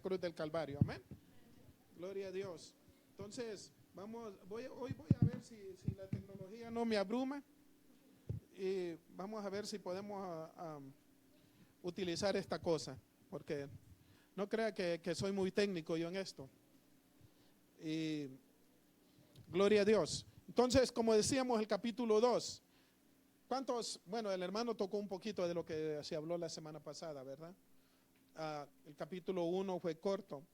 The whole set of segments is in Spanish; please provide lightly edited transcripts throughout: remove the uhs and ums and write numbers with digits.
cruz del Calvario. Amén. Gloria a Dios. Entonces, hoy voy a ver si la tecnología no me abruma y vamos a ver si podemos utilizar esta cosa, porque no crea que soy muy técnico yo en esto. Y gloria a Dios. Entonces, como decíamos, el capítulo 2. ¿Cuántos? Bueno, el hermano tocó un poquito de lo que se habló la semana pasada, ¿verdad? El capítulo 1 fue corto.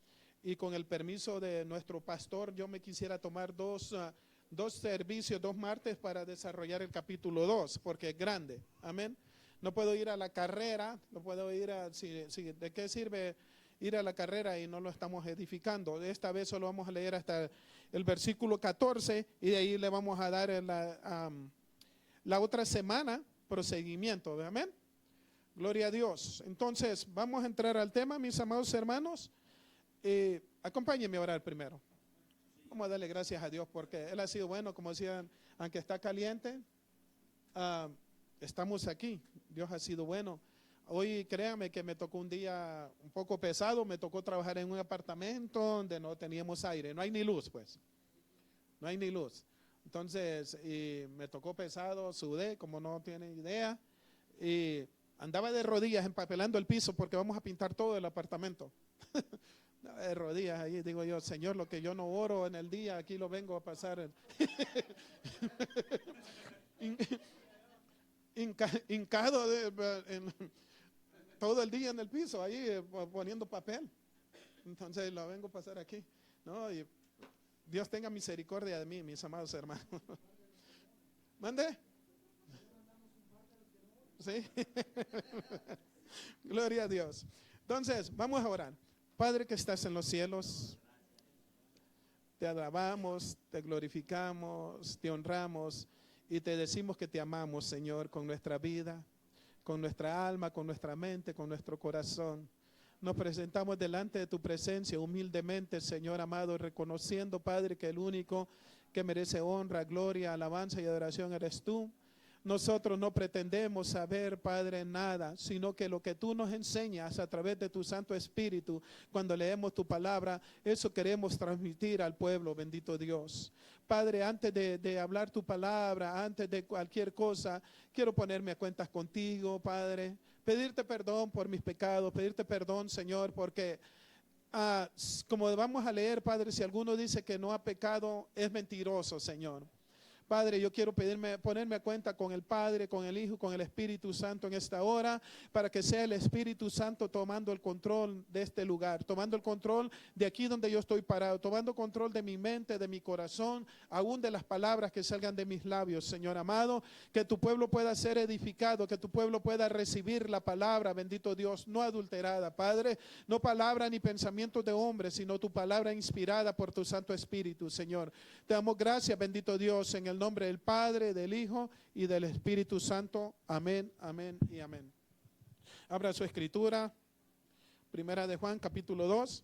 Y con el permiso de nuestro pastor, yo me quisiera tomar dos servicios, 2 martes para desarrollar el capítulo 2, porque es grande. Amén. No puedo ir a la carrera, no puedo ir ¿de qué sirve ir a la carrera y no lo estamos edificando? Esta vez solo vamos a leer hasta el versículo 14 y de ahí le vamos a dar la otra semana proseguimiento. Amén. Gloria a Dios. Entonces, vamos a entrar al tema, mis amados hermanos. Acompáñenme a orar primero. Vamos a darle gracias a Dios porque Él ha sido bueno, como decían, aunque está caliente, estamos aquí. Dios ha sido bueno. Hoy créanme que me tocó un día un poco pesado, me tocó trabajar en un apartamento donde no teníamos aire, no hay ni luz pues, no hay ni luz. Entonces, me tocó pesado, sudé, como no tienen idea, y andaba de rodillas empapelando el piso porque vamos a pintar todo el apartamento. De rodillas ahí, digo yo, Señor, lo que yo no oro en el día, aquí lo vengo a pasar. Hincado todo el día en el piso, ahí poniendo papel. Entonces lo vengo a pasar aquí, ¿no? Y Dios tenga misericordia de mí, mis amados hermanos. ¿Mande? Sí. Gloria a Dios. Entonces, vamos a orar. Padre que estás en los cielos, te alabamos, te glorificamos, te honramos y te decimos que te amamos, Señor, con nuestra vida, con nuestra alma, con nuestra mente, con nuestro corazón. Nos presentamos delante de tu presencia humildemente, Señor amado, reconociendo, Padre, que el único que merece honra, gloria, alabanza y adoración eres tú. Nosotros no pretendemos saber, Padre, nada, sino que lo que tú nos enseñas a través de tu Santo Espíritu, cuando leemos tu palabra, eso queremos transmitir al pueblo, bendito Dios. Padre, antes de hablar tu palabra, antes de cualquier cosa, quiero ponerme a cuentas contigo, Padre. Pedirte perdón por mis pecados, pedirte perdón, Señor, porque como vamos a leer, Padre, si alguno dice que no ha pecado, es mentiroso, Señor. Padre, yo quiero ponerme a cuenta con el Padre, con el Hijo, con el Espíritu Santo en esta hora, para que sea el Espíritu Santo tomando el control de este lugar, tomando el control de aquí donde yo estoy parado, tomando control de mi mente, de mi corazón, aún de las palabras que salgan de mis labios, Señor amado, que tu pueblo pueda ser edificado, que tu pueblo pueda recibir la palabra, bendito Dios, no adulterada, Padre, no palabra ni pensamientos de hombres, sino tu palabra inspirada por tu Santo Espíritu, Señor. Te damos gracias, bendito Dios, en el nombre del Padre, del Hijo y del Espíritu Santo. Amén, amén y amén. Abra su escritura, Primera de Juan, capítulo 2.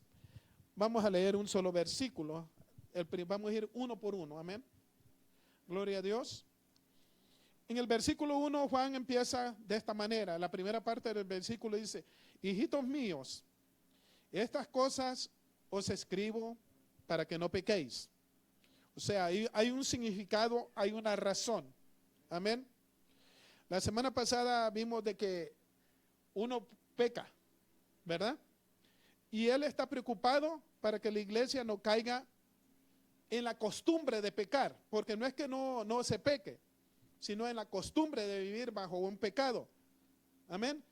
Vamos a leer un solo versículo. Vamos a ir uno por uno, amén. Gloria a Dios. En el versículo 1, Juan empieza de esta manera. La primera parte del versículo dice: hijitos míos, estas cosas os escribo para que no pequéis. O sea, hay un significado, hay una razón. Amén. La semana pasada vimos de que uno peca, ¿verdad? Y él está preocupado para que la iglesia no caiga en la costumbre de pecar, porque no es que no se peque, sino en la costumbre de vivir bajo un pecado. Amén.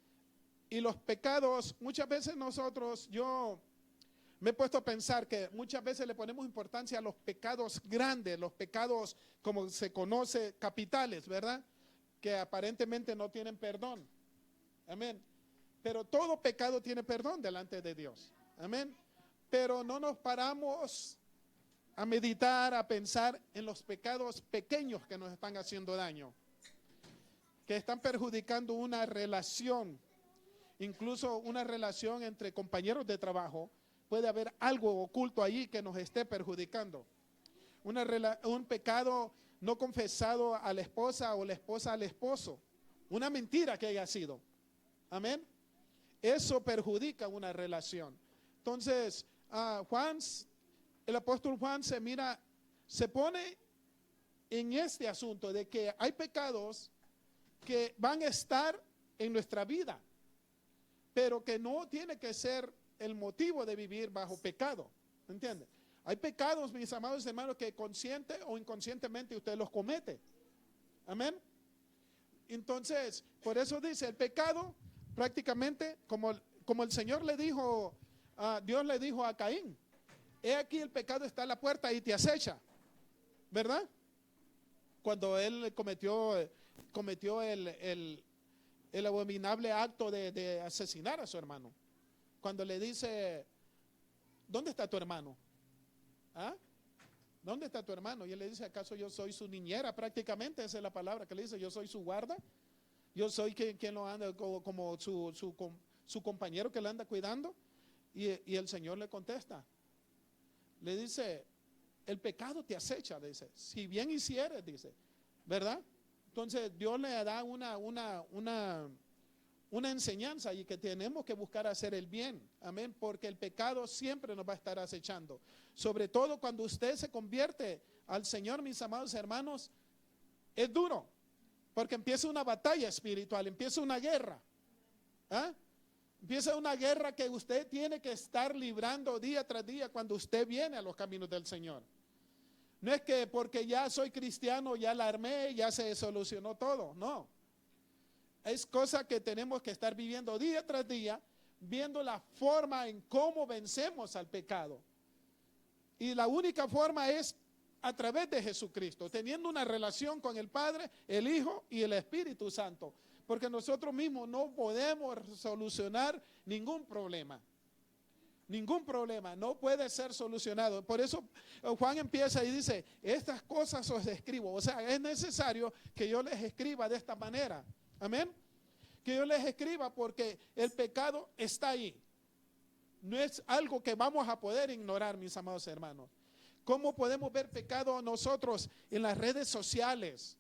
Y los pecados, muchas veces yo me he puesto a pensar que muchas veces le ponemos importancia a los pecados grandes, los pecados como se conoce, capitales, ¿verdad? Que aparentemente no tienen perdón. Amén. Pero todo pecado tiene perdón delante de Dios. Amén. Pero no nos paramos a meditar, a pensar en los pecados pequeños que nos están haciendo daño, que están perjudicando una relación, incluso una relación entre compañeros de trabajo. Puede haber algo oculto ahí que nos esté perjudicando. Un pecado no confesado a la esposa o la esposa al esposo. Una mentira que haya sido. Amén. Eso perjudica una relación. Entonces, el apóstol Juan se pone en este asunto de que hay pecados que van a estar en nuestra vida, pero que no tiene que ser el motivo de vivir bajo pecado. ¿Entiende? Hay pecados, mis amados hermanos, que consciente o inconscientemente usted los comete. Amén. Entonces, por eso dice, el pecado prácticamente, como el Señor le dijo, Dios le dijo a Caín, he aquí el pecado está a la puerta y te acecha, ¿verdad? Cuando él cometió el abominable acto de asesinar a su hermano. Cuando le dice, ¿dónde está tu hermano? ¿Ah? ¿Dónde está tu hermano? Y él le dice, ¿acaso yo soy su niñera? Prácticamente esa es la palabra que le dice, yo soy su guarda. Yo soy quien lo anda como su compañero que le anda cuidando. Y el Señor le contesta. Le dice, el pecado te acecha, dice, si bien hicieres, dice, ¿verdad? Entonces Dios le da una enseñanza y que tenemos que buscar hacer el bien, amén, porque el pecado siempre nos va a estar acechando, sobre todo cuando usted se convierte al Señor, mis amados hermanos, es duro, porque empieza una batalla espiritual, empieza una guerra, ¿ah? Empieza una guerra que usted tiene que estar librando día tras día cuando usted viene a los caminos del Señor. No es que porque ya soy cristiano, ya la armé, ya se solucionó todo, no. Es cosa que tenemos que estar viviendo día tras día, viendo la forma en cómo vencemos al pecado. Y la única forma es a través de Jesucristo, teniendo una relación con el Padre, el Hijo y el Espíritu Santo. Porque nosotros mismos no podemos solucionar ningún problema. Ningún problema no puede ser solucionado. Por eso Juan empieza y dice, estas cosas os escribo. O sea, es necesario que yo les escriba de esta manera. Amén. Que yo les escriba porque el pecado está ahí. No es algo que vamos a poder ignorar, mis amados hermanos. ¿Cómo podemos ver pecado nosotros en las redes sociales,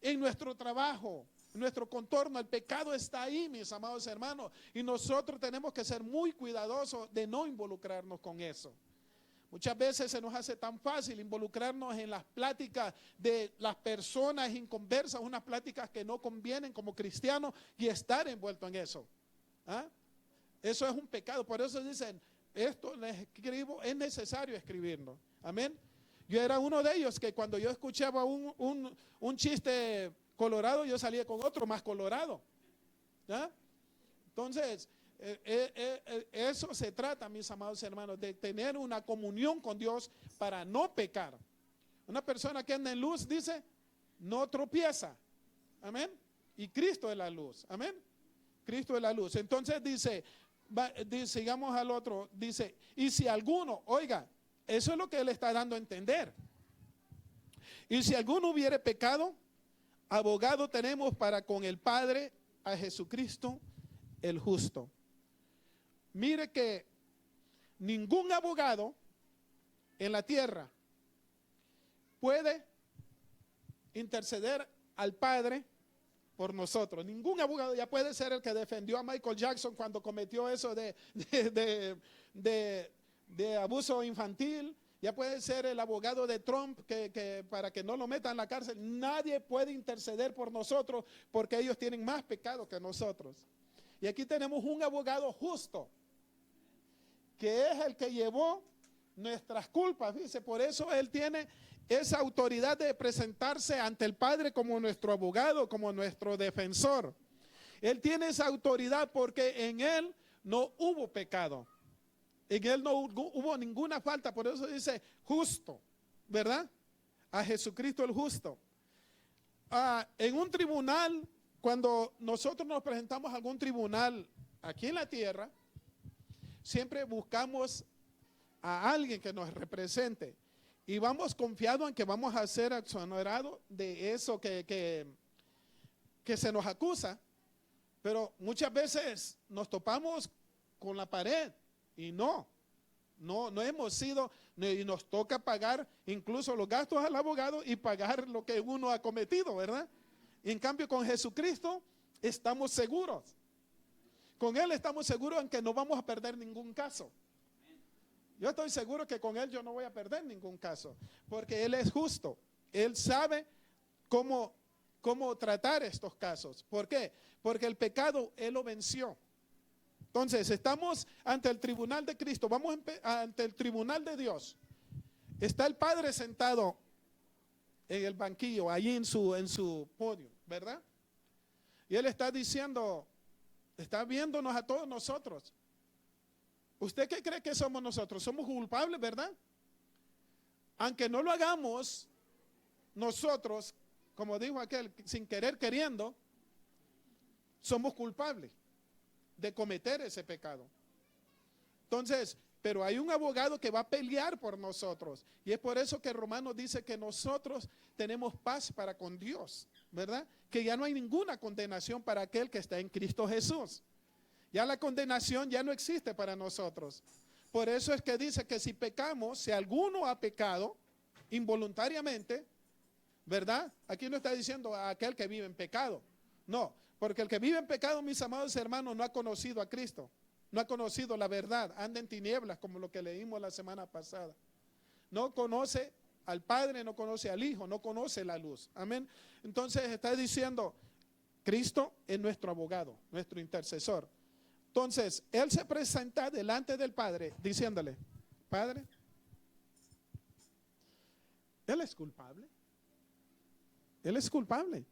en nuestro trabajo, en nuestro contorno? El pecado está ahí, mis amados hermanos, y nosotros tenemos que ser muy cuidadosos de no involucrarnos con eso. Muchas veces se nos hace tan fácil involucrarnos en las pláticas de las personas inconversas, unas pláticas que no convienen como cristianos, y estar envuelto en eso. ¿Ah? Eso es un pecado. Por eso dicen, esto les escribo, es necesario escribirlo. Amén. Yo era uno de ellos que cuando yo escuchaba un chiste colorado, yo salía con otro más colorado. ¿Ah? Entonces, eso se trata, mis amados hermanos, de tener una comunión con Dios para no pecar. Una persona que anda en luz, dice, no tropieza. Amén. Y Cristo es la luz. Amén. Cristo es la luz. Entonces dice, sigamos al otro, dice, y si alguno, oiga, eso es lo que él está dando a entender. Y si alguno hubiere pecado, abogado tenemos para con el Padre, a Jesucristo el justo. Mire que ningún abogado en la tierra puede interceder al Padre por nosotros. Ningún abogado, ya puede ser el que defendió a Michael Jackson cuando cometió eso de abuso infantil. Ya puede ser el abogado de Trump que para que no lo metan en la cárcel. Nadie puede interceder por nosotros porque ellos tienen más pecado que nosotros. Y aquí tenemos un abogado justo, que es el que llevó nuestras culpas, dice. Por eso él tiene esa autoridad de presentarse ante el Padre como nuestro abogado, como nuestro defensor. Él tiene esa autoridad porque en él no hubo pecado. En él no hubo ninguna falta. Por eso dice justo, ¿verdad? A Jesucristo el justo. En un tribunal, cuando nosotros nos presentamos a algún tribunal aquí en la tierra, siempre buscamos a alguien que nos represente y vamos confiados en que vamos a ser exonerados de eso que se nos acusa. Pero muchas veces nos topamos con la pared y no hemos sido, y nos toca pagar incluso los gastos al abogado y pagar lo que uno ha cometido, ¿verdad? Y en cambio con Jesucristo estamos seguros. Con Él estamos seguros en que no vamos a perder ningún caso. Yo estoy seguro que con Él yo no voy a perder ningún caso, porque Él es justo. Él sabe cómo tratar estos casos. ¿Por qué? Porque el pecado Él lo venció. Entonces, estamos ante el tribunal de Cristo, vamos ante el tribunal de Dios. Está el Padre sentado en el banquillo, allí en su podio, ¿verdad? Y Él está diciendo, está viéndonos a todos nosotros. ¿Usted qué cree que somos nosotros? Somos culpables, ¿verdad? Aunque no lo hagamos nosotros, como dijo aquel, sin querer queriendo, somos culpables de cometer ese pecado. Entonces, pero hay un abogado que va a pelear por nosotros. Y es por eso que Romanos dice que nosotros tenemos paz para con Dios, ¿verdad? Que ya no hay ninguna condenación para aquel que está en Cristo Jesús. Ya la condenación ya no existe para nosotros. Por eso es que dice que si pecamos, si alguno ha pecado involuntariamente, ¿verdad? Aquí no está diciendo a aquel que vive en pecado. No, porque el que vive en pecado, mis amados hermanos, no ha conocido a Cristo. No ha conocido la verdad, anda en tinieblas, como lo que leímos la semana pasada. No conoce al Padre, no conoce al Hijo, no conoce la luz. Amén. Entonces está diciendo, Cristo es nuestro abogado, nuestro intercesor. Entonces, Él se presenta delante del Padre diciéndole, Padre, Él es culpable. Él es culpable.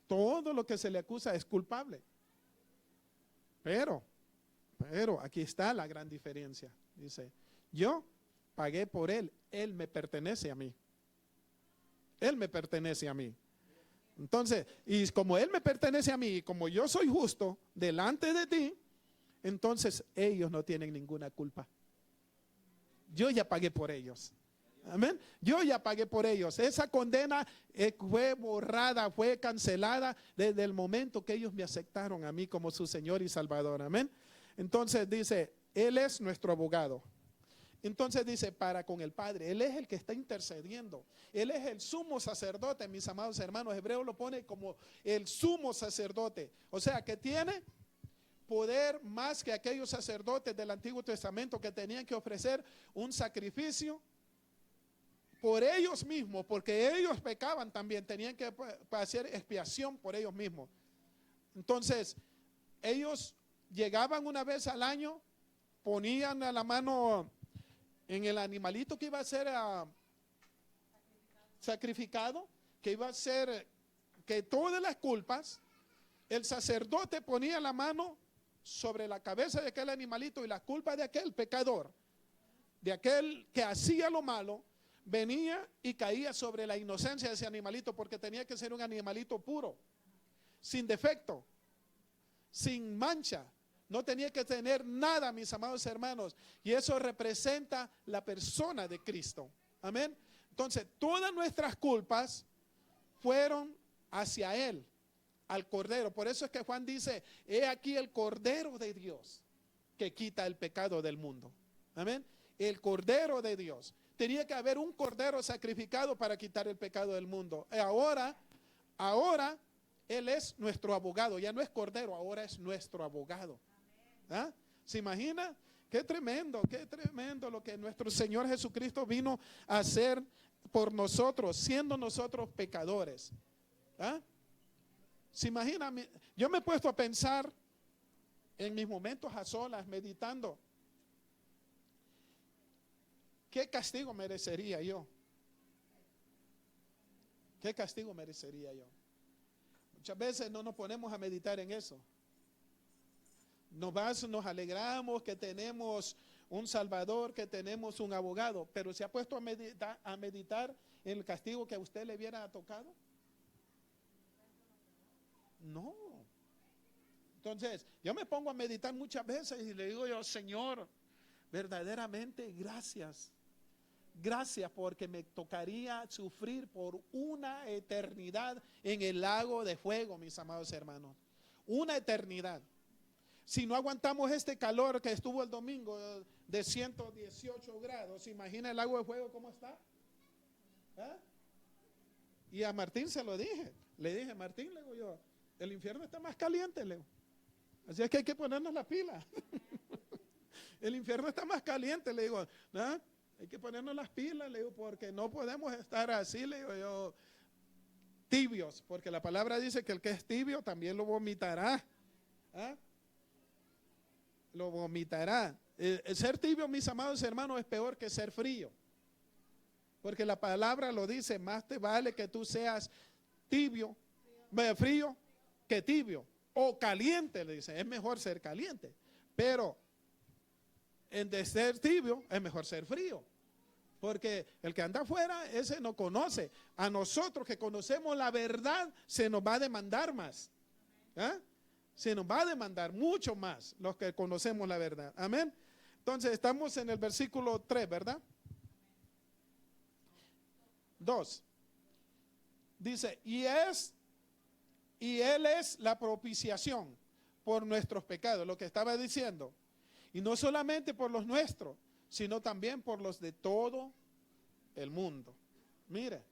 Todo lo que se le acusa es culpable. Pero aquí está la gran diferencia. Dice, yo pagué por Él, Él me pertenece a mí. Él me pertenece a mí. Entonces, y como Él me pertenece a mí, y como yo soy justo delante de ti, entonces ellos no tienen ninguna culpa. Yo ya pagué por ellos. Amén. Yo ya pagué por ellos. Esa condena fue borrada, fue cancelada desde el momento que ellos me aceptaron a mí como su Señor y Salvador. Amén. Entonces dice, Él es nuestro abogado. Entonces dice, para con el Padre. Él es el que está intercediendo. Él es el sumo sacerdote, mis amados hermanos. Hebreo lo pone como el sumo sacerdote. O sea, que tiene poder más que aquellos sacerdotes del Antiguo Testamento que tenían que ofrecer un sacrificio por ellos mismos, porque ellos pecaban también, tenían que hacer expiación por ellos mismos. Entonces, ellos llegaban una vez al año, ponían a la mano en el animalito que iba a ser sacrificado, que iba a ser que todas las culpas, el sacerdote ponía la mano sobre la cabeza de aquel animalito y las culpas de aquel pecador, de aquel que hacía lo malo, venía y caía sobre la inocencia de ese animalito, porque tenía que ser un animalito puro, sin defecto, sin mancha. No tenía que tener nada, mis amados hermanos. Y eso representa la persona de Cristo. Amén. Entonces, todas nuestras culpas fueron hacia Él, al Cordero. Por eso es que Juan dice, he aquí el Cordero de Dios que quita el pecado del mundo. Amén. El Cordero de Dios. Tenía que haber un cordero sacrificado para quitar el pecado del mundo. Ahora Él es nuestro abogado. Ya no es cordero, ahora es nuestro abogado. ¿Ah? ¿Se imagina? Qué tremendo lo que nuestro Señor Jesucristo vino a hacer por nosotros, siendo nosotros pecadores. ¿Ah? ¿Se imagina? Yo me he puesto a pensar en mis momentos a solas, meditando. ¿Qué castigo merecería yo? ¿Qué castigo merecería yo? Muchas veces no nos ponemos a meditar en eso. Nos alegramos que tenemos un Salvador, que tenemos un abogado, pero ¿se ha puesto a meditar en el castigo que a usted le hubiera tocado? No. Entonces, yo me pongo a meditar muchas veces y le digo yo, Señor, verdaderamente gracias. Gracias porque me tocaría sufrir por una eternidad en el lago de fuego, mis amados hermanos. Una eternidad. Si no aguantamos este calor que estuvo el domingo de 118 grados, ¿imagina el lago de fuego cómo está? ¿Ah? Y a Martín se lo dije. Le dije, Martín, le digo yo, el infierno está más caliente, le digo. Así es que hay que ponernos la pila. El infierno está más caliente, le digo, ¿no? Hay que ponernos las pilas, le digo, porque no podemos estar así, le digo yo, tibios, porque la palabra dice que el que es tibio también lo vomitará. ¿Ah? Lo vomitará. El ser tibio, mis amados hermanos, es peor que ser frío. Porque la palabra lo dice, más te vale que tú seas tibio, frío que tibio. O caliente, le dice, es mejor ser caliente. Pero en de ser tibio es mejor ser frío. Porque el que anda afuera, ese no conoce. A nosotros que conocemos la verdad, se nos va a demandar más. ¿Ah? Se nos va a demandar mucho más los que conocemos la verdad. Amén. Entonces estamos en el versículo 3, ¿verdad? 2. Dice, y Él es la propiciación por nuestros pecados, lo que estaba diciendo. Y no solamente por los nuestros, sino también por los de todo el mundo. Mire,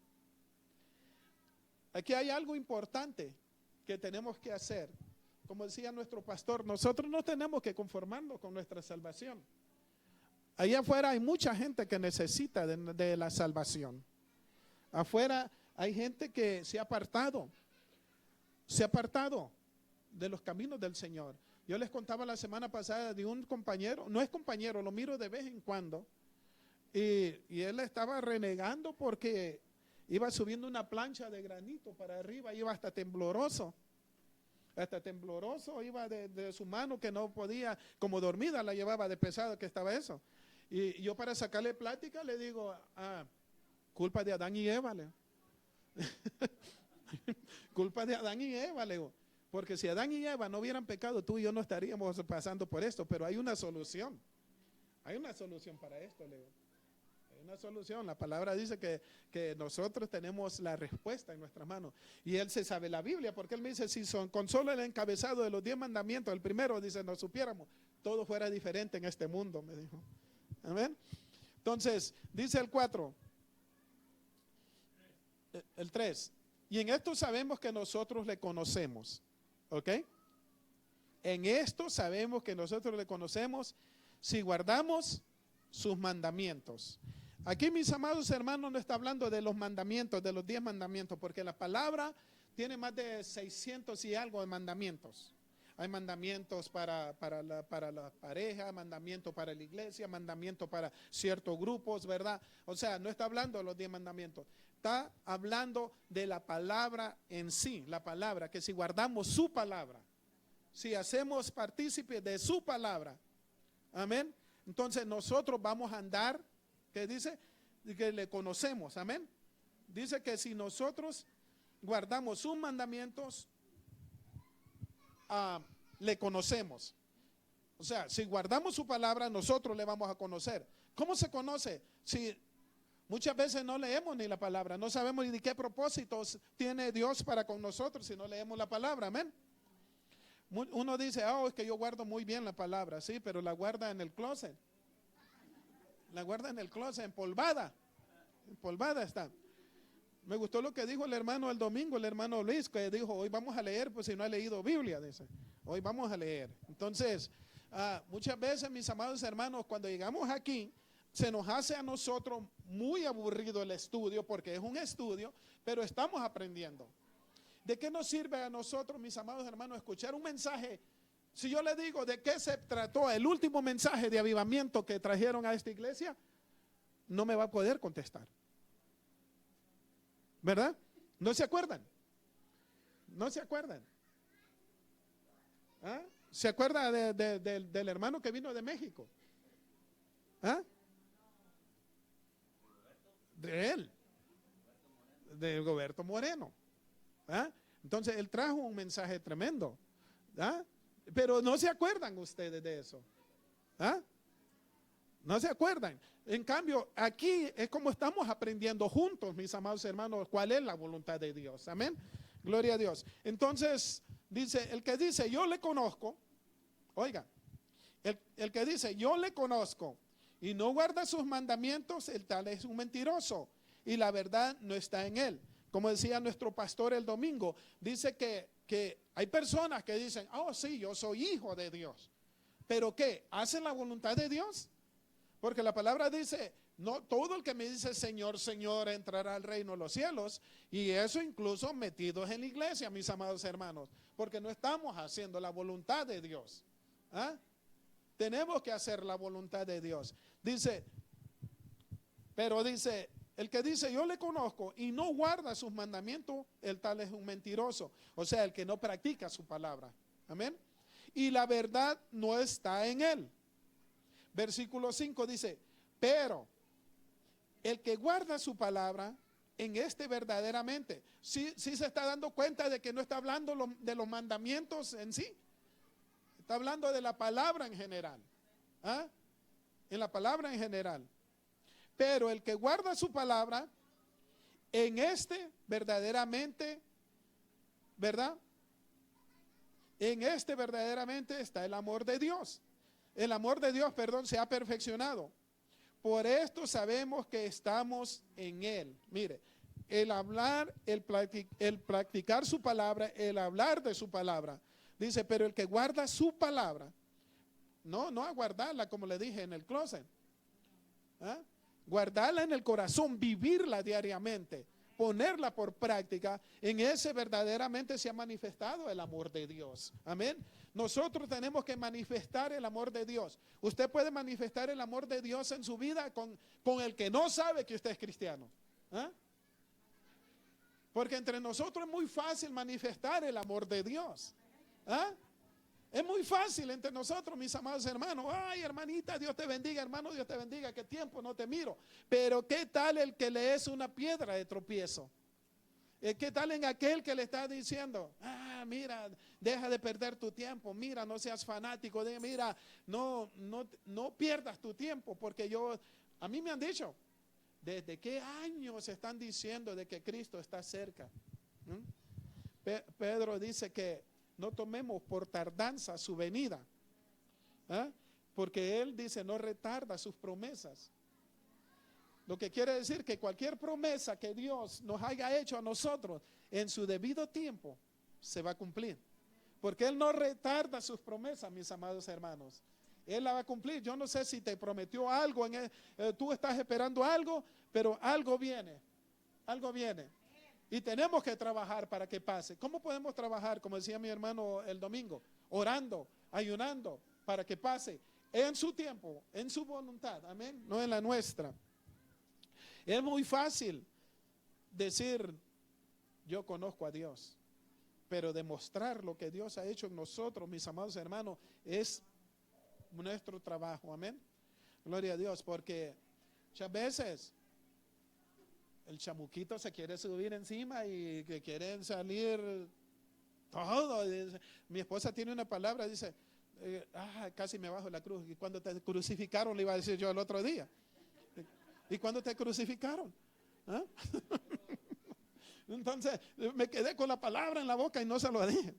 aquí hay algo importante que tenemos que hacer. Como decía nuestro pastor, nosotros no tenemos que conformarnos con nuestra salvación. Allá afuera hay mucha gente que necesita de la salvación. Afuera hay gente que se ha apartado de los caminos del Señor. Yo les contaba la semana pasada de un compañero, no es compañero, lo miro de vez en cuando, y él estaba renegando porque iba subiendo una plancha de granito para arriba, iba hasta tembloroso, iba de su mano que no podía, como dormida la llevaba de pesado que estaba eso. Y yo para sacarle plática le digo, culpa de Adán y Eva, le culpa de Adán y Eva, le digo. Porque si Adán y Eva no hubieran pecado, tú y yo no estaríamos pasando por esto, pero hay una solución. Hay una solución para esto, Leo. Hay una solución. La palabra dice que nosotros tenemos la respuesta en nuestras manos. Y él se sabe la Biblia, porque él me dice, si con solo el encabezado de los 10 mandamientos, el primero dice, no supiéramos, todo fuera diferente en este mundo, me dijo. Amén. Entonces, dice el 4, el 3, y en esto sabemos que nosotros le conocemos. ¿Ok? En esto sabemos que nosotros le conocemos si guardamos sus mandamientos. Aquí, mis amados hermanos, no está hablando de los mandamientos, de los 10 mandamientos, porque la palabra tiene más de 600 y algo de mandamientos. Hay mandamientos para la pareja, mandamientos para la iglesia, mandamientos para ciertos grupos, ¿verdad? O sea, no está hablando de los 10 mandamientos. Está hablando de la palabra en sí, la palabra, que si guardamos su palabra, si hacemos partícipe de su palabra, amén, entonces nosotros vamos a andar, ¿qué dice? Que le conocemos, amén. Dice que si nosotros guardamos sus mandamientos, le conocemos. O sea, si guardamos su palabra, nosotros le vamos a conocer. ¿Cómo se conoce? Si muchas veces no leemos ni la palabra, no sabemos ni de qué propósitos tiene Dios para con nosotros si no leemos la palabra, amén. Uno dice, es que yo guardo muy bien la palabra, sí, pero la guarda en el closet. La guarda en el closet, empolvada está. Me gustó lo que dijo el hermano el domingo, el hermano Luis, que dijo, hoy vamos a leer, pues si no ha leído Biblia, dice, hoy vamos a leer. Entonces, muchas veces, mis amados hermanos, cuando llegamos aquí, se nos hace a nosotros muy aburrido el estudio, porque es un estudio, pero estamos aprendiendo. ¿De qué nos sirve a nosotros, mis amados hermanos, escuchar un mensaje? Si yo le digo de qué se trató el último mensaje de avivamiento que trajeron a esta iglesia, no me va a poder contestar. ¿Verdad? ¿No se acuerdan? ¿No se acuerdan? ¿Se acuerda del hermano que vino de México? De él, de Roberto Moreno. Entonces él trajo un mensaje tremendo, pero no se acuerdan ustedes de eso. No se acuerdan. En cambio, aquí es como estamos aprendiendo juntos, mis amados hermanos, cuál es la voluntad de Dios. Amén. Gloria a Dios. Entonces, dice, el que dice, yo le conozco, oiga, el que dice, yo le conozco y no guarda sus mandamientos, el tal es un mentiroso y la verdad no está en él. Como decía nuestro pastor el domingo, dice que hay personas que dicen, sí, yo soy hijo de Dios. ¿Pero qué? ¿Hacen la voluntad de Dios? Porque la palabra dice, no todo el que me dice Señor, Señor entrará al reino de los cielos. Y eso incluso metidos en la iglesia, mis amados hermanos. Porque no estamos haciendo la voluntad de Dios. ¿Ah? Tenemos que hacer la voluntad de Dios. Dice, pero dice, el que dice yo le conozco y no guarda sus mandamientos, el tal es un mentiroso. O sea, el que no practica su palabra. Amén. Y la verdad no está en él. Versículo 5 dice, pero el que guarda su palabra, en este verdaderamente, sí se está dando cuenta de que no está hablando de los mandamientos en sí. Está hablando de la palabra en general. ¿Ah? En la palabra en general. Pero el que guarda su palabra, en este verdaderamente, ¿verdad? En este verdaderamente está el amor de Dios. El amor de Dios, perdón, se ha perfeccionado. Por esto sabemos que estamos en Él. Mire, el hablar, el practicar su palabra, el hablar de su palabra. Dice, pero el que guarda su palabra, no a guardarla como le dije en el closet. ¿Ah? Guardarla en el corazón, vivirla diariamente, ponerla por práctica, en ese verdaderamente se ha manifestado el amor de Dios. Amén. Nosotros tenemos que manifestar el amor de Dios. Usted puede manifestar el amor de Dios en su vida con el que no sabe que usted es cristiano. ¿Ah? Porque entre nosotros es muy fácil manifestar el amor de Dios. ¿Ah? Es muy fácil entre nosotros, mis amados hermanos. Ay, hermanita, Dios te bendiga, hermano, Dios te bendiga. Qué tiempo no te miro. Pero ¿qué tal el que le es una piedra de tropiezo? ¿Qué tal en aquel que le está diciendo, mira, deja de perder tu tiempo, mira, no seas fanático, mira, no pierdas tu tiempo, porque a mí me han dicho, ¿desde qué años están diciendo de que Cristo está cerca? Pedro dice que no tomemos por tardanza su venida, porque él dice no retarda sus promesas. Lo que quiere decir que cualquier promesa que Dios nos haya hecho a nosotros en su debido tiempo se va a cumplir, porque Él no retarda sus promesas, mis amados hermanos. Él la va a cumplir. Yo no sé si te prometió algo, tú estás esperando algo, pero algo viene, y tenemos que trabajar para que pase. ¿Cómo podemos trabajar? Como decía mi hermano el domingo, orando, ayunando para que pase en su tiempo, en su voluntad, amén, no en la nuestra. Es muy fácil decir yo conozco a Dios, pero demostrar lo que Dios ha hecho en nosotros, mis amados hermanos, es nuestro trabajo, amén. Gloria a Dios, porque muchas veces el chamuquito se quiere subir encima y que quieren salir todo. Mi esposa tiene una palabra, dice, casi me bajo la cruz. Y cuando te crucificaron, le iba a decir yo el otro día. ¿Y cuando te crucificaron? ¿Ah? Entonces me quedé con la palabra en la boca y no se lo dije.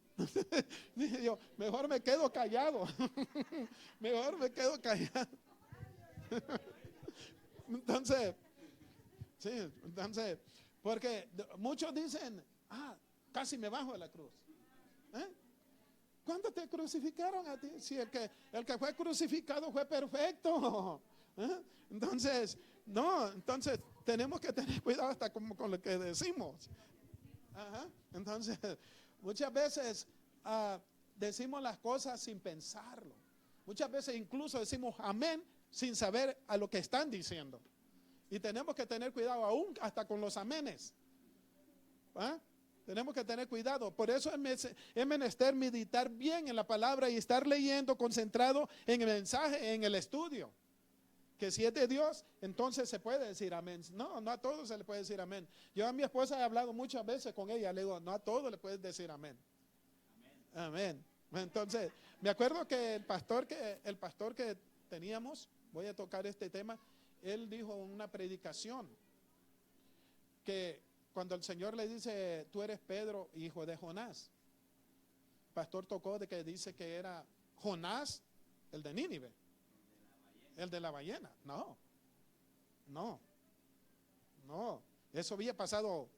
Dije yo, mejor me quedo callado. Mejor me quedo callado. Entonces, sí, porque muchos dicen, casi me bajo de la cruz. ¿Cuándo te crucificaron a ti? Si el que fue crucificado fue perfecto. Entonces, entonces tenemos que tener cuidado hasta con lo que decimos. Entonces, muchas veces decimos las cosas sin pensarlo. Muchas veces incluso decimos amén sin saber a lo que están diciendo. Y tenemos que tener cuidado aún hasta con los amenes. Tenemos que tener cuidado. Por eso es menester meditar bien en la palabra y estar leyendo concentrado en el mensaje, en el estudio. Que si es de Dios, entonces se puede decir amén. No a todos se le puede decir amén. Yo a mi esposa he hablado muchas veces con ella, le digo, no a todos le puedes decir amén. Amén. Entonces, me acuerdo que el pastor que teníamos, voy a tocar este tema, él dijo en una predicación que cuando el Señor le dice, tú eres Pedro, hijo de Jonás, el pastor tocó de que dice que era Jonás, el de Nínive. El de la ballena. No. Eso había pasado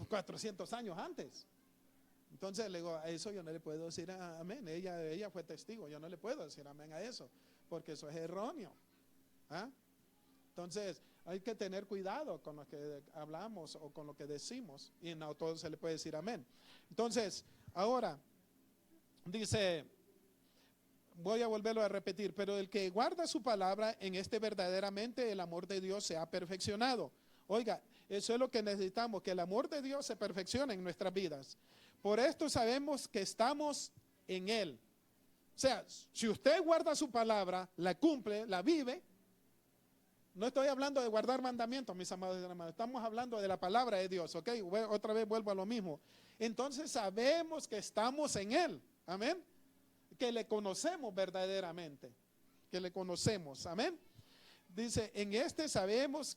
400 años antes. Entonces le digo, a eso yo no le puedo decir amén. Ella fue testigo, yo no le puedo decir amén a eso, porque eso es erróneo. ¿Ah? Entonces hay que tener cuidado con lo que hablamos o con lo que decimos, y no todo se le puede decir amén. Entonces, ahora dice, voy a volverlo a repetir, pero el que guarda su palabra, en este verdaderamente el amor de Dios se ha perfeccionado. Oiga, eso es lo que necesitamos, que el amor de Dios se perfeccione en nuestras vidas. Por esto sabemos que estamos en Él. O sea, si usted guarda su palabra, la cumple, la vive. No estoy hablando de guardar mandamientos, mis amados hermanos. Estamos hablando de la palabra de Dios, ¿ok? Otra vez vuelvo a lo mismo. Entonces sabemos que estamos en Él. Amén. Que le conocemos verdaderamente. Que le conocemos. Amén. Dice, en este sabemos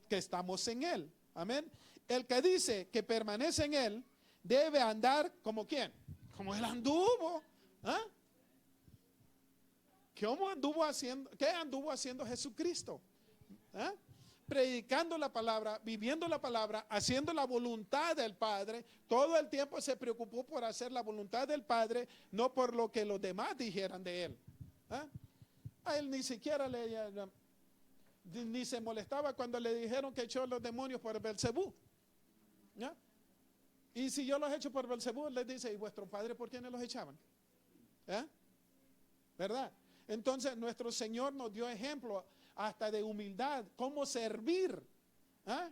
que estamos en Él. Amén. El que dice que permanece en Él debe andar como ¿quién? Como Él anduvo. ¿Ah? ¿Qué anduvo haciendo Jesucristo? ¿Ah? Predicando la palabra, viviendo la palabra, haciendo la voluntad del Padre. Todo el tiempo se preocupó por hacer la voluntad del Padre, no por lo que los demás dijeran de Él. ¿Ah? A Él ni siquiera ni se molestaba cuando le dijeron que echó los demonios por Belcebú. ¿Ah? Y si yo los echo por Belcebú, les dice, ¿y vuestro padre por quiénes los echaban? ¿Eh? ¿Verdad? Entonces nuestro Señor nos dio ejemplo hasta de humildad, cómo servir. ¿Ah?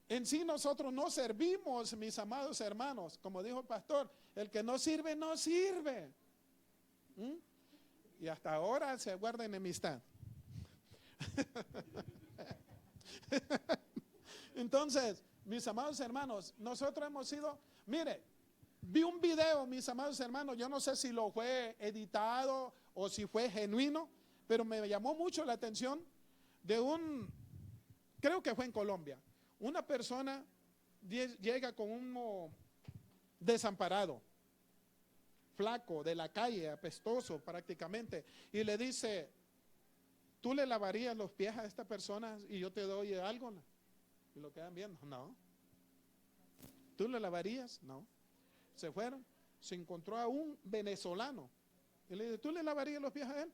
En sí nosotros no servimos, mis amados hermanos, como dijo el pastor, el que no sirve, no sirve. ¿Mm? Y hasta ahora se guarda enemistad. Entonces, mis amados hermanos, nosotros hemos sido, mire, vi un video, mis amados hermanos, yo no sé si lo fue editado o si fue genuino, pero me llamó mucho la atención de creo que fue en Colombia, una persona llega con un desamparado, flaco, de la calle, apestoso prácticamente, y le dice, ¿tú le lavarías los pies a esta persona y yo te doy algo? Y lo quedan viendo, no. ¿Tú le lavarías? No. Se fueron, se encontró a un venezolano y le dice, ¿tú le lavarías los pies a él?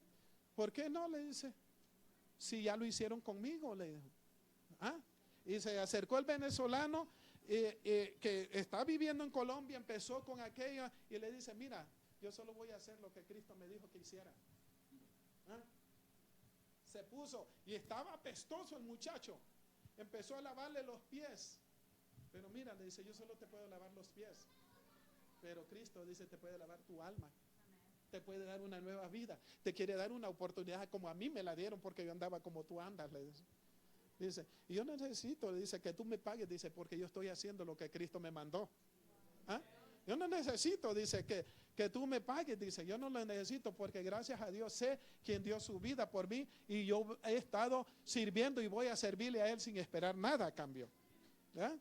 ¿Por qué no? Le dice, si ya lo hicieron conmigo, le dijo. ¿Ah? Y se acercó el venezolano que está viviendo en Colombia, empezó con aquello y le dice, mira, yo solo voy a hacer lo que Cristo me dijo que hiciera. ¿Ah? Se puso y estaba apestoso el muchacho. Empezó a lavarle los pies. Pero mira, le dice, yo solo te puedo lavar los pies. Pero Cristo dice, te puede lavar tu alma. Te puede dar una nueva vida. Te quiere dar una oportunidad como a mí me la dieron porque yo andaba como tú andas, le dice. Dice, y yo necesito, dice, que tú me pagues, dice, porque yo estoy haciendo lo que Cristo me mandó. ¿Ah? Yo no necesito, dice, que tú me pagues, dice, yo no lo necesito porque gracias a Dios sé quién dio su vida por mí y yo he estado sirviendo y voy a servirle a Él sin esperar nada a cambio. ¿Ah?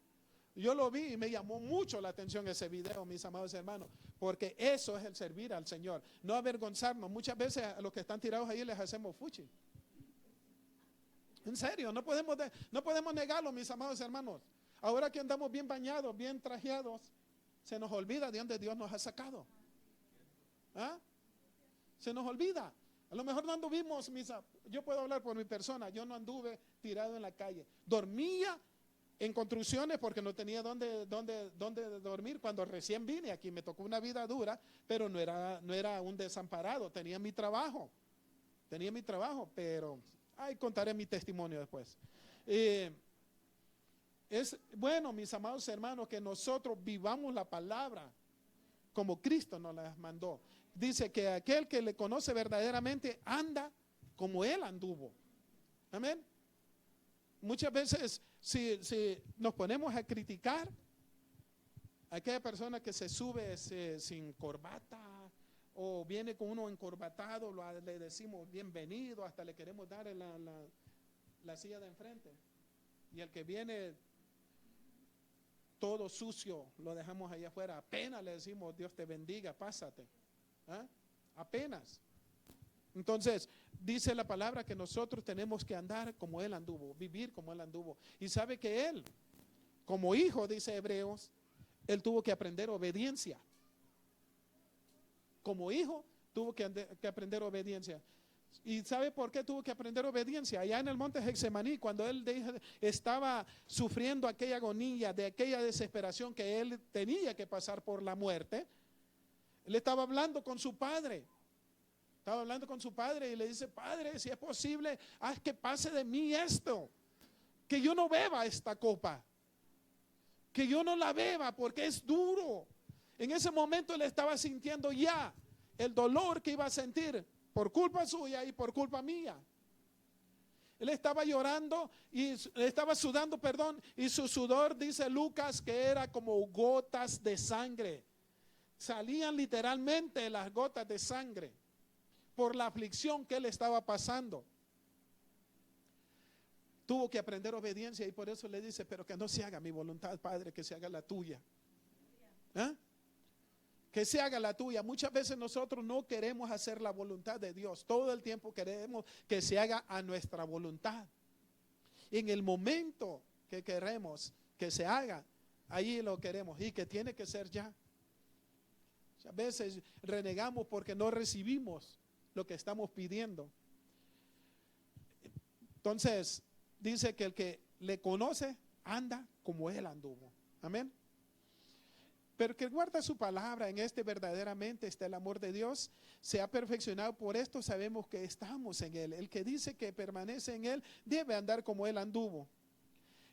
Yo lo vi y me llamó mucho la atención ese video, mis amados hermanos, porque eso es el servir al Señor, no avergonzarnos. Muchas veces a los que están tirados ahí les hacemos fuchi. En serio, no podemos negarlo, mis amados hermanos. Ahora que andamos bien bañados, bien trajeados, se nos olvida de dónde Dios nos ha sacado. ¿Ah? Se nos olvida. A lo mejor no anduvimos, yo puedo hablar por mi persona, yo no anduve tirado en la calle. Dormía en construcciones porque no tenía dónde dormir cuando recién vine aquí. Me tocó una vida dura, pero no era un desamparado. Tenía mi trabajo, pero ahí contaré mi testimonio después. Es bueno, mis amados hermanos, que nosotros vivamos la palabra como Cristo nos la mandó. Dice que aquel que le conoce verdaderamente anda como Él anduvo. Amén. Muchas veces si nos ponemos a criticar a aquella persona que se sube sin corbata o viene con uno encorbatado, le decimos bienvenido, hasta le queremos dar en la silla de enfrente. Y el que viene todo sucio, lo dejamos allá afuera. Apenas le decimos, Dios te bendiga, pásate. ¿Ah? Apenas. Entonces, dice la palabra que nosotros tenemos que andar como Él anduvo, vivir como Él anduvo. Y sabe que Él, como hijo, dice Hebreos, Él tuvo que aprender obediencia. Como hijo, tuvo que aprender obediencia. ¿Y sabe por qué tuvo que aprender obediencia? Allá en el monte Getsemaní, cuando él estaba sufriendo aquella agonía, de aquella desesperación que él tenía que pasar por la muerte, él estaba hablando con su padre. Estaba hablando con su padre y le dice: Padre, si es posible, haz que pase de mí esto, que yo no beba esta copa, que yo no la beba porque es duro. En ese momento él estaba sintiendo ya el dolor que iba a sentir por culpa suya y por culpa mía. Él estaba llorando y estaba sudando, perdón, y su sudor, dice Lucas, que era como gotas de sangre. Salían literalmente las gotas de sangre por la aflicción que él estaba pasando. Tuvo que aprender obediencia y por eso le dice: pero que no se haga mi voluntad, Padre, que se haga la tuya. ¿Ah? Que se haga la tuya. Muchas veces nosotros no queremos hacer la voluntad de Dios. Todo el tiempo queremos que se haga a nuestra voluntad. En el momento que queremos que se haga, ahí lo queremos y que tiene que ser ya. A veces renegamos porque no recibimos lo que estamos pidiendo. Entonces, dice que el que le conoce anda como él anduvo. Amén. Pero que guarda su palabra, en este verdaderamente está el amor de Dios, se ha perfeccionado, por esto sabemos que estamos en él. El que dice que permanece en él debe andar como él anduvo.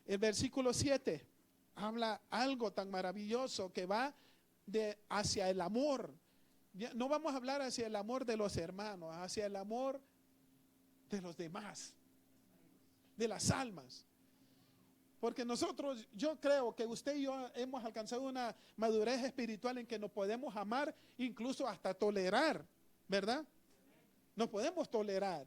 El versículo 7 habla algo tan maravilloso que va hacia el amor. No vamos a hablar hacia el amor de los hermanos, hacia el amor de los demás, de las almas. Porque nosotros, yo creo que usted y yo hemos alcanzado una madurez espiritual en que nos podemos amar, incluso hasta tolerar, ¿verdad? Nos podemos tolerar.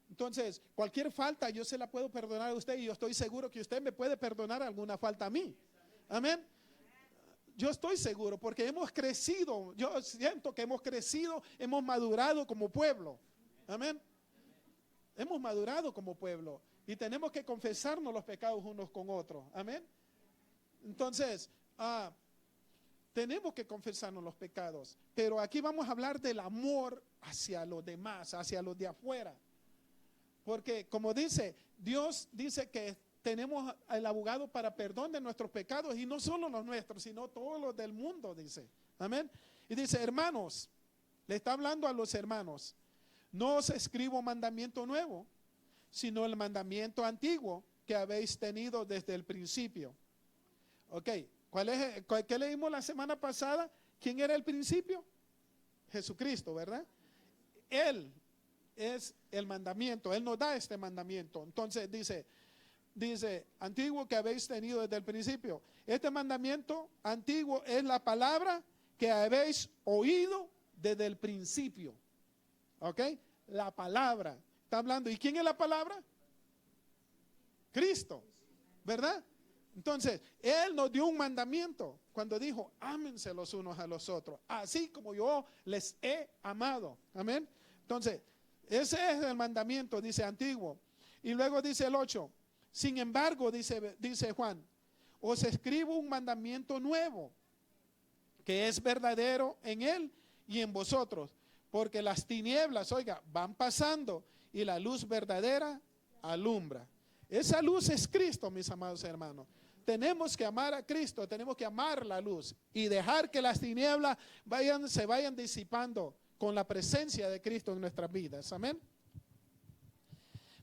Entonces, cualquier falta yo se la puedo perdonar a usted y yo estoy seguro que usted me puede perdonar alguna falta a mí. Amén. Yo estoy seguro porque hemos crecido, yo siento que hemos crecido, hemos madurado como pueblo. Amén. Hemos madurado como pueblo. Y tenemos que confesarnos los pecados unos con otros. Amén. Entonces, tenemos que confesarnos los pecados. Pero aquí vamos a hablar del amor hacia los demás, hacia los de afuera. Porque como dice, Dios dice que tenemos el abogado para perdón de nuestros pecados. Y no solo los nuestros, sino todos los del mundo, dice. Amén. Y dice: hermanos, le está hablando a los hermanos: no os escribo mandamiento nuevo, sino el mandamiento antiguo que habéis tenido desde el principio. Ok, ¿qué leímos la semana pasada? ¿Quién era el principio? Jesucristo, ¿verdad? Él es el mandamiento, Él nos da este mandamiento. Entonces dice, antiguo que habéis tenido desde el principio. Este mandamiento antiguo es la palabra que habéis oído desde el principio. Ok, la palabra. Está hablando. ¿Y quién es la palabra? Cristo, ¿verdad? Entonces, Él nos dio un mandamiento cuando dijo: ámense los unos a los otros, así como yo les he amado. Amén. Entonces, ese es el mandamiento, dice antiguo. Y luego dice el 8: sin embargo, dice Juan, os escribo un mandamiento nuevo, que es verdadero en Él y en vosotros, porque las tinieblas, oiga, van pasando y la luz verdadera alumbra. Esa luz es Cristo, mis amados hermanos. Tenemos que amar a Cristo, tenemos que amar la luz y dejar que las tinieblas se vayan disipando con la presencia de Cristo en nuestras vidas. Amén.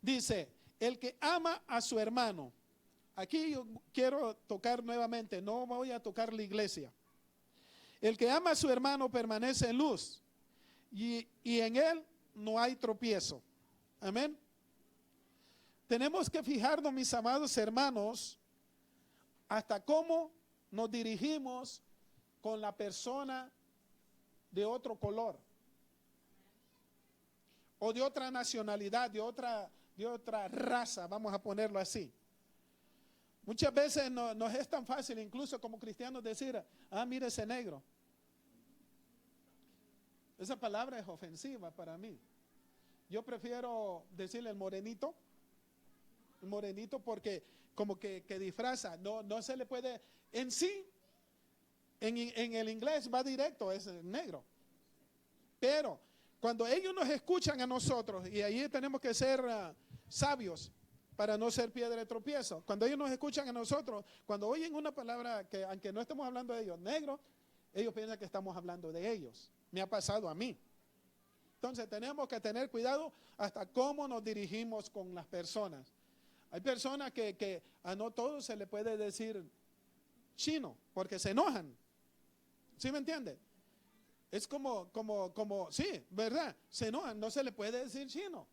Dice: el que ama a su hermano. Aquí yo quiero tocar nuevamente, no voy a tocar la iglesia. El que ama a su hermano permanece en luz y en él no hay tropiezo. Amén. Tenemos que fijarnos, mis amados hermanos, hasta cómo nos dirigimos con la persona de otro color o de otra nacionalidad, de otra raza, vamos a ponerlo así. Muchas veces nos es tan fácil, incluso como cristianos, decir: mire ese negro. Esa palabra es ofensiva para mí. Yo prefiero decirle el morenito porque como que disfraza, no se le puede, en sí, En el inglés va directo, es negro. Pero cuando ellos nos escuchan a nosotros, y ahí tenemos que ser sabios para no ser piedra de tropiezo. Cuando ellos nos escuchan a nosotros, cuando oyen una palabra que aunque no estemos hablando de ellos, negro, ellos piensan que estamos hablando de ellos. Me ha pasado a mí. Entonces tenemos que tener cuidado hasta cómo nos dirigimos con las personas. Hay personas que a no todos se le puede decir chino, porque se enojan. ¿Sí me entiende? Es como, sí, ¿verdad? Se enojan, no se le puede decir chino.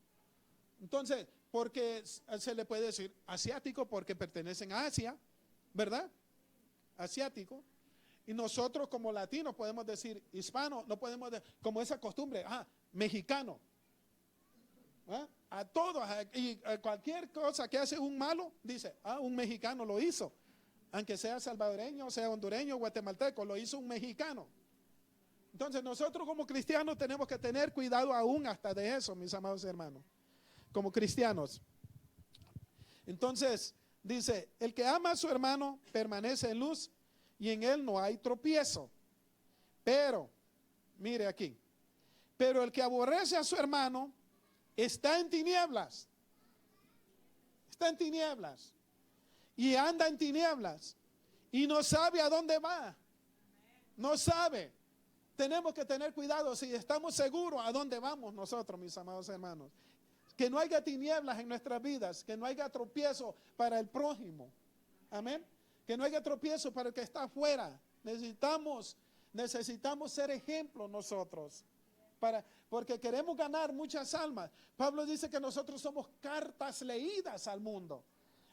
Entonces, porque se le puede decir asiático porque pertenecen a Asia, ¿verdad? Asiático. Y nosotros como latinos podemos decir hispano, no podemos, como esa costumbre, mexicano. A todos, y a cualquier cosa que hace un malo, dice, un mexicano lo hizo. Aunque sea salvadoreño, sea hondureño, guatemalteco, lo hizo un mexicano. Entonces nosotros como cristianos tenemos que tener cuidado aún hasta de eso, mis amados hermanos, como cristianos. Entonces dice, el que ama a su hermano permanece en luz y en él no hay tropiezo. Pero, mire aquí, pero el que aborrece a su hermano está en tinieblas. Está en tinieblas. Y anda en tinieblas. Y no sabe a dónde va. No sabe. Tenemos que tener cuidado si estamos seguros a dónde vamos nosotros, mis amados hermanos. Que no haya tinieblas en nuestras vidas, que no haya tropiezo para el prójimo. Amén. Que no haya tropiezo para el que está afuera. Necesitamos ser ejemplos nosotros. Porque queremos ganar muchas almas. Pablo dice que nosotros somos cartas leídas al mundo.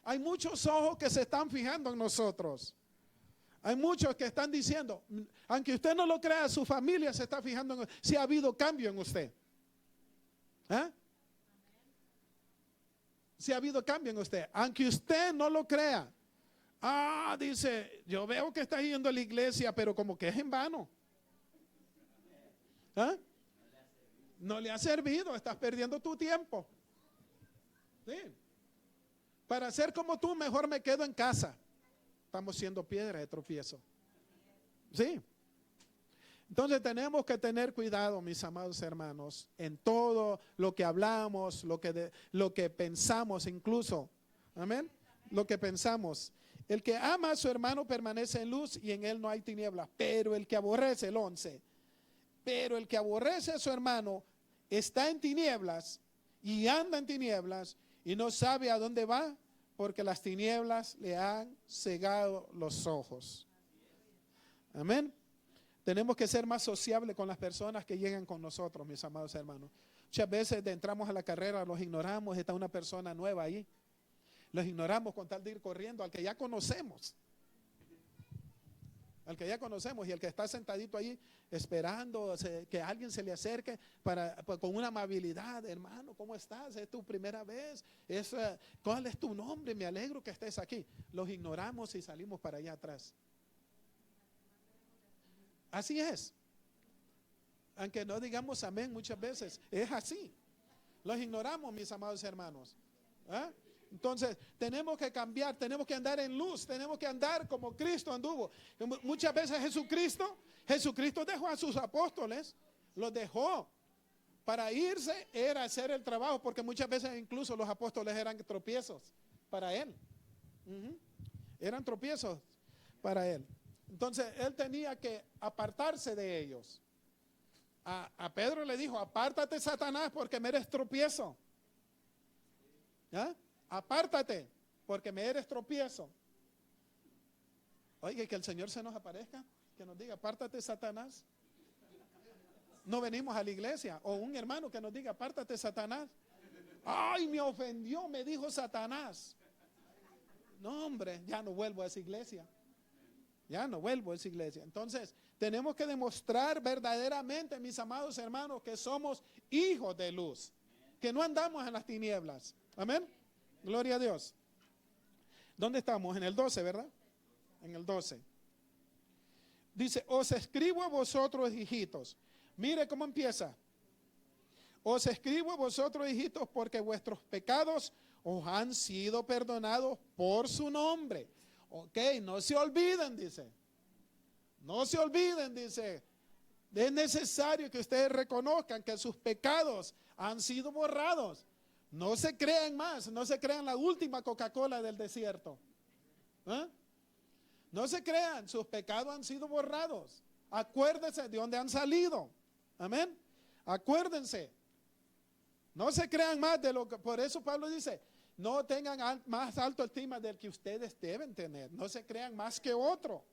Hay muchos ojos que se están fijando en nosotros. Hay muchos que están diciendo, aunque usted no lo crea, su familia se está fijando en si ha habido cambio en usted. Si ha habido cambio en usted, aunque usted no lo crea. Dice, yo veo que está yendo a la iglesia, pero como que es en vano. No le ha servido, estás perdiendo tu tiempo. Sí. Para ser como tú, mejor me quedo en casa. Estamos siendo piedra de tropiezo. Sí. Entonces tenemos que tener cuidado, mis amados hermanos, en todo lo que hablamos, lo que pensamos incluso. Amén. Lo que pensamos. El que ama a su hermano permanece en luz y en él no hay tinieblas. Pero el que aborrece, el 11. Pero el que aborrece a su hermano está en tinieblas y anda en tinieblas y no sabe a dónde va porque las tinieblas le han cegado los ojos. Amén. Tenemos que ser más sociables con las personas que llegan con nosotros, mis amados hermanos. Muchas veces entramos a la carrera, los ignoramos, está una persona nueva ahí. Los ignoramos con tal de ir corriendo al que ya conocemos. Al que ya conocemos y el que está sentadito ahí esperando que alguien se le acerque con una amabilidad. Hermano, ¿cómo estás? ¿Es tu primera vez? ¿Cuál es tu nombre? Me alegro que estés aquí. Los ignoramos y salimos para allá atrás. Así es. Aunque no digamos amén muchas veces, es así. Los ignoramos, mis amados hermanos. Entonces, tenemos que cambiar, tenemos que andar en luz, tenemos que andar como Cristo anduvo. Muchas veces Jesucristo dejó a sus apóstoles, los dejó para irse, era hacer el trabajo, porque muchas veces incluso los apóstoles eran tropiezos para él. Eran tropiezos para él. Entonces, él tenía que apartarse de ellos. A Pedro le dijo, apártate, Satanás, porque me eres tropiezo. Apártate, porque me eres tropiezo. Oye, que el Señor se nos aparezca, que nos diga, apártate, Satanás. No venimos a la iglesia, o un hermano que nos diga, apártate, Satanás. Ay, me ofendió, me dijo Satanás. No, hombre, ya no vuelvo a esa iglesia. Ya no vuelvo a esa iglesia. Entonces, tenemos que demostrar verdaderamente, mis amados hermanos, que somos hijos de luz, que no andamos en las tinieblas. Amén. Gloria a Dios. ¿Dónde estamos? En el 12, ¿verdad? En el 12. Dice, os escribo a vosotros, hijitos. Mire cómo empieza. Os escribo a vosotros, hijitos, porque vuestros pecados os han sido perdonados por su nombre. Ok, no se olviden, dice. No se olviden, dice, es necesario que ustedes reconozcan que sus pecados han sido borrados. No se crean más, no se crean la última Coca-Cola del desierto. ¿Eh? No se crean, sus pecados han sido borrados. Acuérdense de dónde han salido. Amén. Acuérdense. No se crean más de lo que, por eso Pablo dice, no tengan más alto estima del que ustedes deben tener. No se crean más que otro.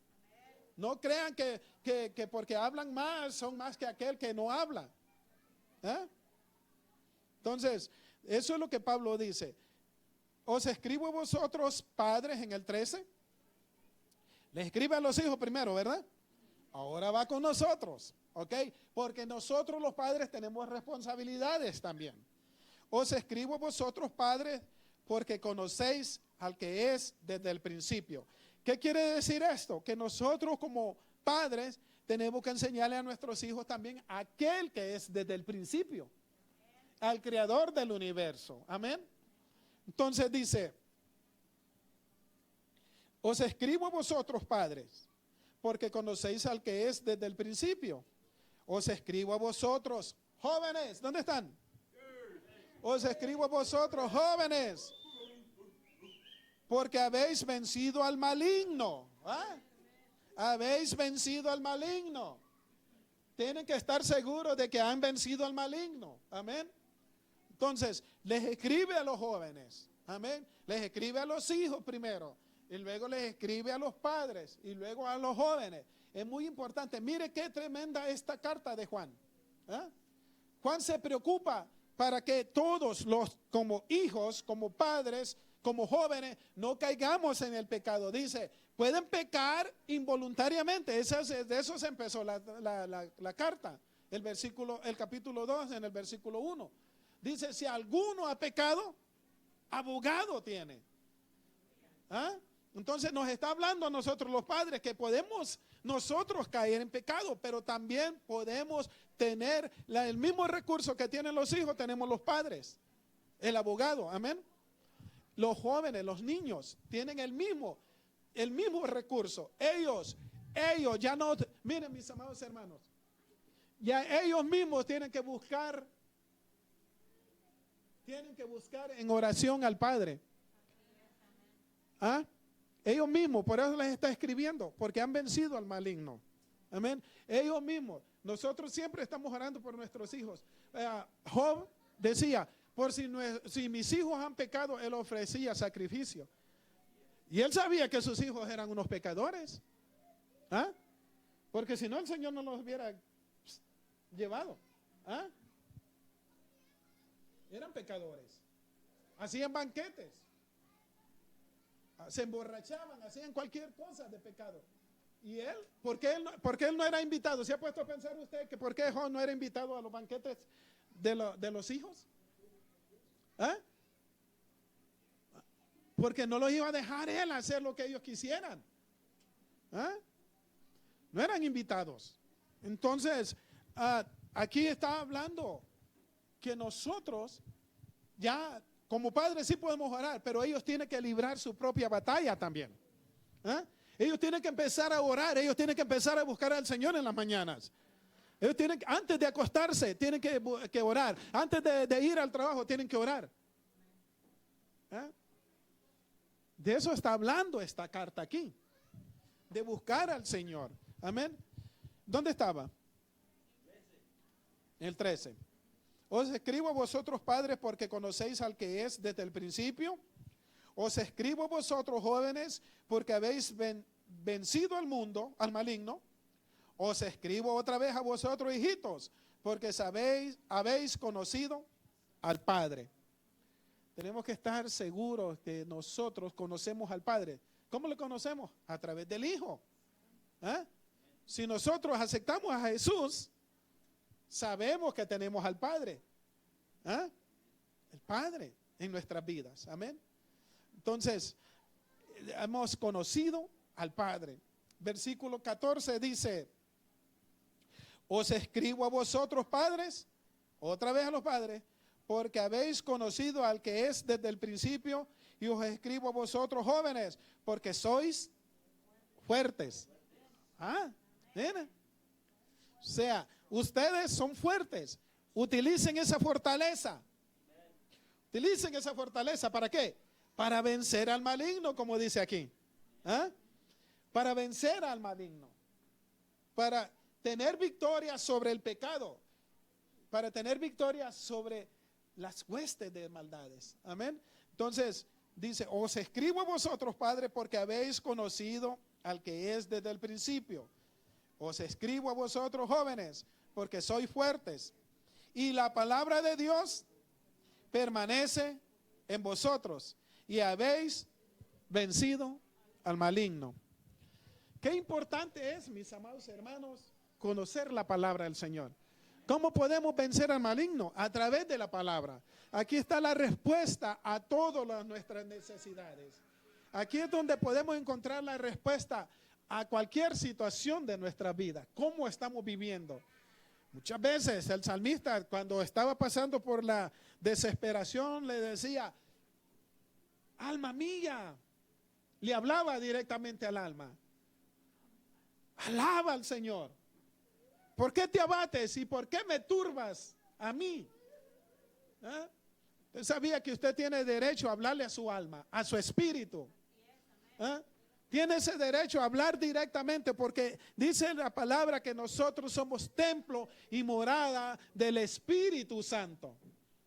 No crean que porque hablan más son más que aquel que no habla. ¿Eh? Entonces, eso es lo que Pablo dice. Os escribo a vosotros, padres, en el 13. Le escribe a los hijos primero, ¿verdad? Ahora va con nosotros, ¿ok? Porque nosotros los padres tenemos responsabilidades también. Os escribo a vosotros, padres, porque conocéis al que es desde el principio. ¿Qué quiere decir esto? Que nosotros como padres tenemos que enseñarle a nuestros hijos también a aquel que es desde el principio, al creador del universo. Amén. Entonces dice, os escribo a vosotros, padres, porque conocéis al que es desde el principio. Os escribo a vosotros, jóvenes, ¿dónde están? Os escribo a vosotros, jóvenes, porque habéis vencido al maligno. ¿Ah? Habéis vencido al maligno. Tienen que estar seguros de que han vencido al maligno. Amén. Entonces, les escribe a los jóvenes. Amén. Les escribe a los hijos primero. Y luego les escribe a los padres. Y luego a los jóvenes. Es muy importante. Mire qué tremenda esta carta de Juan. ¿Ah? Juan se preocupa para que todos los, como hijos, como padres, como jóvenes, no caigamos en el pecado. Dice, pueden pecar involuntariamente. De eso se empezó la carta. El capítulo 2 en el versículo 1. Dice, si alguno ha pecado, abogado tiene. ¿Ah? Entonces nos está hablando a nosotros los padres que podemos nosotros caer en pecado, pero también podemos tener el mismo recurso que tienen los hijos, tenemos los padres, el abogado, amén. Los jóvenes, los niños tienen el mismo recurso. Ellos ya no, miren mis amados hermanos, ya ellos mismos tienen que buscar en oración al Padre. ¿Ah? Ellos mismos, por eso les está escribiendo, porque han vencido al maligno. Amén. Ellos mismos, nosotros siempre estamos orando por nuestros hijos. Job decía, por si mis hijos han pecado, él ofrecía sacrificio. Y él sabía que sus hijos eran unos pecadores. ¿Ah? Porque si no, el Señor no los hubiera llevado. ¿Ah? Eran pecadores. Hacían banquetes. Se emborrachaban, hacían cualquier cosa de pecado. ¿Y él? ¿Por qué él no era invitado? ¿Se ha puesto a pensar usted que por qué Job no era invitado a los banquetes de los hijos? ¿Ah? Porque no los iba a dejar él hacer lo que ellos quisieran. ¿Ah? No eran invitados. Entonces, aquí está hablando que nosotros ya como padres sí podemos orar, pero ellos tienen que librar su propia batalla también. ¿Ah? Ellos tienen que empezar a orar, ellos tienen que empezar a buscar al Señor en las mañanas. Ellos tienen, antes de acostarse, tienen que orar. Antes de ir al trabajo, tienen que orar. ¿Ah? De eso está hablando esta carta aquí. De buscar al Señor. Amén. ¿Dónde estaba? El 13. Os escribo a vosotros, padres, porque conocéis al que es desde el principio. Os escribo a vosotros, jóvenes, porque habéis vencido al mundo, al maligno. Os escribo otra vez a vosotros, hijitos, porque habéis conocido al Padre. Tenemos que estar seguros que nosotros conocemos al Padre. ¿Cómo le conocemos? A través del Hijo. ¿Ah? Si nosotros aceptamos a Jesús, sabemos que tenemos al Padre. ¿Ah? El Padre en nuestras vidas. Amén. Entonces, hemos conocido al Padre. Versículo 14 dice, os escribo a vosotros, padres, otra vez a los padres, porque habéis conocido al que es desde el principio, y os escribo a vosotros, jóvenes, porque sois fuertes. ¿Ah? Mira. O sea, ustedes son fuertes. Utilicen esa fortaleza. Utilicen esa fortaleza. ¿Para qué? Para vencer al maligno, como dice aquí. ¿Ah? Para vencer al maligno. Para tener victoria sobre el pecado. Para tener victoria sobre las huestes de maldades. Amén. Entonces, dice, os escribo a vosotros, Padre, porque habéis conocido al que es desde el principio. Os escribo a vosotros, jóvenes, porque sois fuertes. Y la palabra de Dios permanece en vosotros. Y habéis vencido al maligno. Qué importante es, mis amados hermanos, conocer la palabra del Señor. ¿Cómo podemos vencer al maligno? A través de la palabra. Aquí está la respuesta a todas nuestras necesidades. Aquí es donde podemos encontrar la respuesta a cualquier situación de nuestra vida. ¿Cómo estamos viviendo? Muchas veces el salmista, cuando estaba pasando por la desesperación, le decía, alma mía, le hablaba directamente al alma. Alaba al Señor. ¿Por qué te abates y por qué me turbas a mí? ¿Ah? Usted sabía que usted tiene derecho a hablarle a su alma, a su espíritu. ¿Ah? Tiene ese derecho a hablar directamente porque dice la palabra que nosotros somos templo y morada del Espíritu Santo.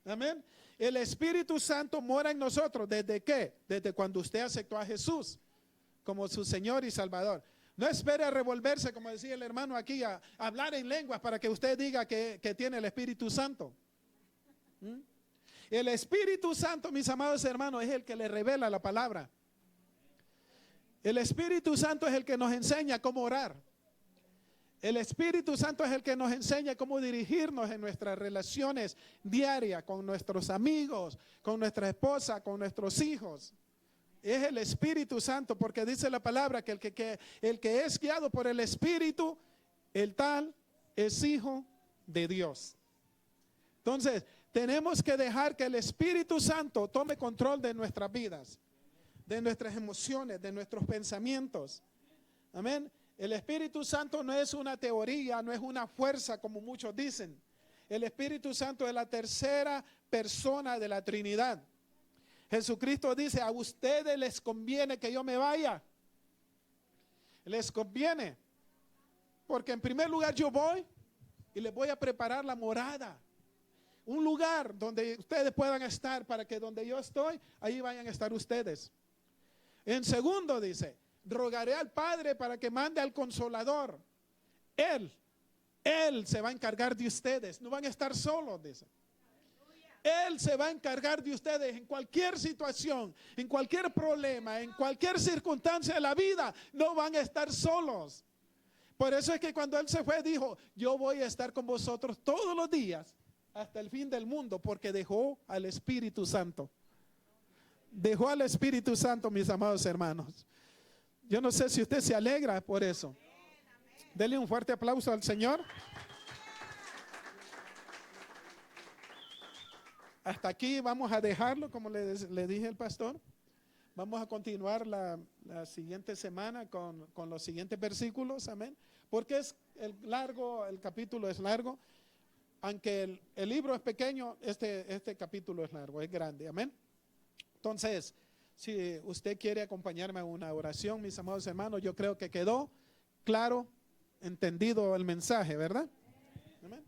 Amén. El Espíritu Santo mora en nosotros. ¿Desde qué? Desde cuando usted aceptó a Jesús como su Señor y Salvador. No espere a revolverse, como decía el hermano aquí, a hablar en lenguas para que usted diga que tiene el Espíritu Santo. El Espíritu Santo, mis amados hermanos, es el que le revela la palabra. El Espíritu Santo es el que nos enseña cómo orar. El Espíritu Santo es el que nos enseña cómo dirigirnos en nuestras relaciones diarias con nuestros amigos, con nuestra esposa, con nuestros hijos. Es el Espíritu Santo, porque dice la palabra que el que es guiado por el Espíritu, el tal es hijo de Dios. Entonces, tenemos que dejar que el Espíritu Santo tome control de nuestras vidas, de nuestras emociones, de nuestros pensamientos. Amén. El Espíritu Santo no es una teoría, no es una fuerza como muchos dicen. El Espíritu Santo es la tercera persona de la Trinidad. Jesucristo dice, a ustedes les conviene que yo me vaya. Les conviene. Porque en primer lugar yo voy y les voy a preparar la morada. Un lugar donde ustedes puedan estar para que donde yo estoy, ahí vayan a estar ustedes. En segundo dice, rogaré al Padre para que mande al Consolador. Él se va a encargar de ustedes. No van a estar solos, dice. Él se va a encargar de ustedes en cualquier situación, en cualquier problema, en cualquier circunstancia de la vida. No van a estar solos. Por eso es que cuando Él se fue dijo, yo voy a estar con vosotros todos los días hasta el fin del mundo, porque dejó al Espíritu Santo. Dejó al Espíritu Santo, mis amados hermanos. Yo no sé si usted se alegra por eso. Dele un fuerte aplauso al Señor. Hasta aquí vamos a dejarlo, como le dije al pastor. Vamos a continuar la siguiente semana con los siguientes versículos, amén. Porque es el capítulo es largo. Aunque el libro es pequeño, este capítulo es largo, es grande, amén. Entonces, si usted quiere acompañarme a una oración, mis amados hermanos, yo creo que quedó claro, entendido el mensaje, ¿verdad? Amén.